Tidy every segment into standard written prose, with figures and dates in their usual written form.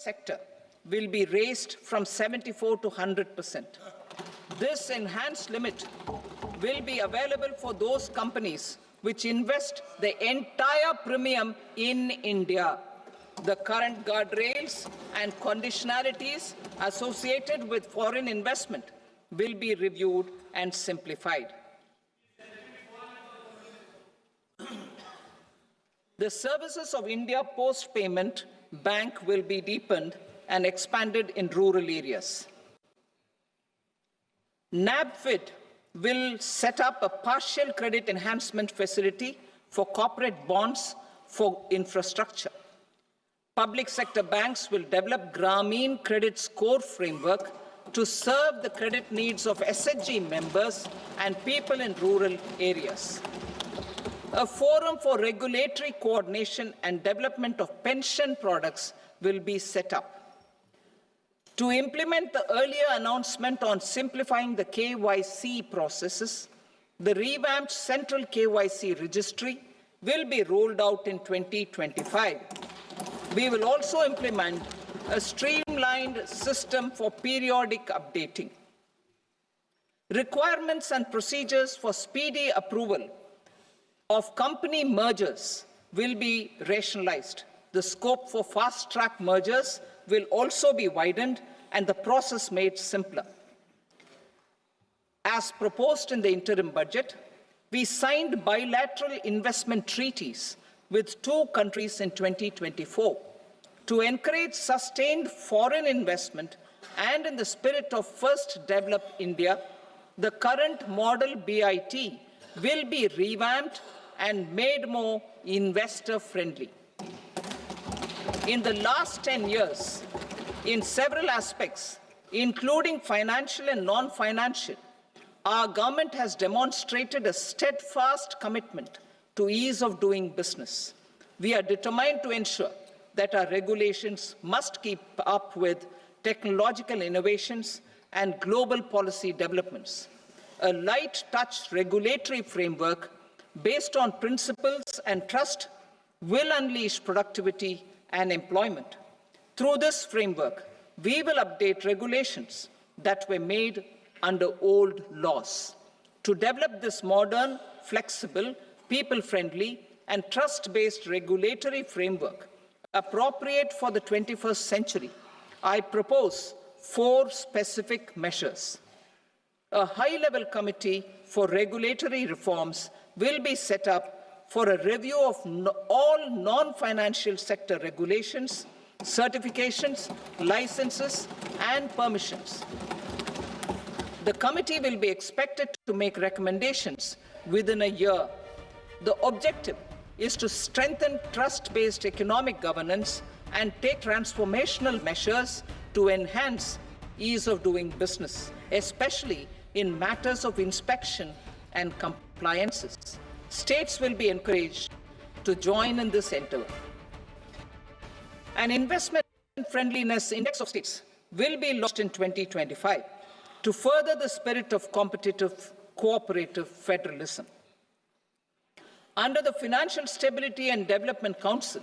sector will be raised from 74 to 100%. This enhanced limit will be available for those companies which invest the entire premium in India. The current guardrails and conditionalities associated with foreign investment will be reviewed and simplified. The services of India Post Payment Bank will be deepened and expanded in rural areas. NABFID will set up a partial credit enhancement facility for corporate bonds for infrastructure. Public sector banks will develop Grameen Credit Score framework to serve the credit needs of SHG members and people in rural areas. A forum for regulatory coordination and development of pension products will be set up. To implement the earlier announcement on simplifying the KYC processes, the revamped Central KYC Registry will be rolled out in 2025. We will also implement a streamlined system for periodic updating. Requirements and procedures for speedy approval of company mergers will be rationalized. The scope for fast-track mergers will also be widened and the process made simpler. As proposed in the interim budget, we signed bilateral investment treaties with 2 countries in 2024 to encourage sustained foreign investment, and in the spirit of First Develop India, the current model BIT will be revamped and made more investor-friendly. In the last 10 years, in several aspects, including financial and non-financial, our government has demonstrated a steadfast commitment to ease of doing business. We are determined to ensure that our regulations must keep up with technological innovations and global policy developments. A light-touch regulatory framework based on principles and trust will unleash productivity and employment. Through this framework, we will update regulations that were made under old laws. To develop this modern, flexible, people-friendly, and trust-based regulatory framework appropriate for the 21st century, I propose 4 specific measures. A high-level committee for regulatory reforms will be set up for a review of all non-financial sector regulations, certifications, licenses, and permissions. The committee will be expected to make recommendations within a year. The objective is to strengthen trust-based economic governance and take transformational measures to enhance ease of doing business, especially in matters of inspection and compliances. States will be encouraged to join in this endeavor. An investment friendliness index of states will be launched in 2025 to further the spirit of competitive, cooperative federalism. Under the Financial Stability and Development Council,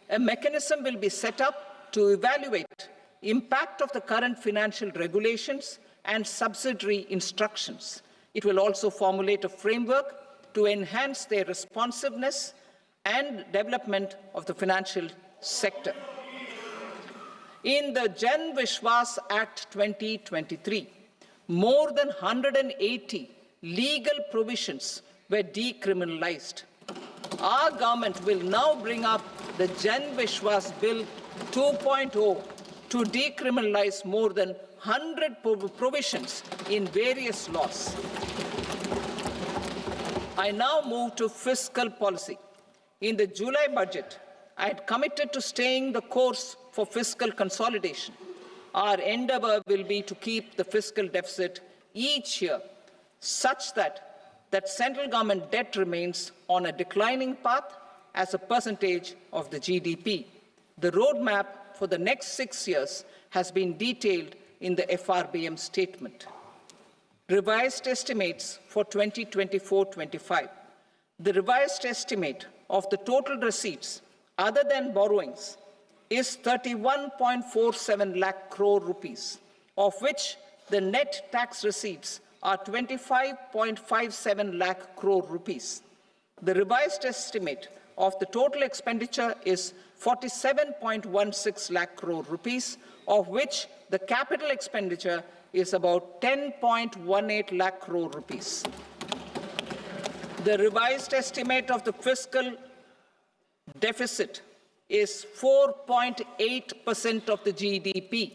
a mechanism will be set up to evaluate impact of the current financial regulations and subsidiary instructions. It will also formulate a framework to enhance their responsiveness and development of the financial sector. In the Jan Vishwas Act 2023, more than 180 legal provisions were decriminalized. Our government will now bring up the Jan Vishwas Bill 2.0 to decriminalize more than 100 provisions in various laws. I now move to fiscal policy. In the July budget, I had committed to staying the course for fiscal consolidation. Our endeavor will be to keep the fiscal deficit each year such that central government debt remains on a declining path as a percentage of the GDP. The roadmap for the next 6 years has been detailed in the FRBM statement. Revised estimates for 2024-25. The revised estimate of the total receipts other than borrowings is 31.47 lakh crore rupees, of which the net tax receipts are 25.57 lakh crore rupees. The revised estimate of the total expenditure is 47.16 lakh crore rupees, of which the capital expenditure is about 10.18 lakh crore rupees. The revised estimate of the fiscal deficit is 4.8% of the GDP,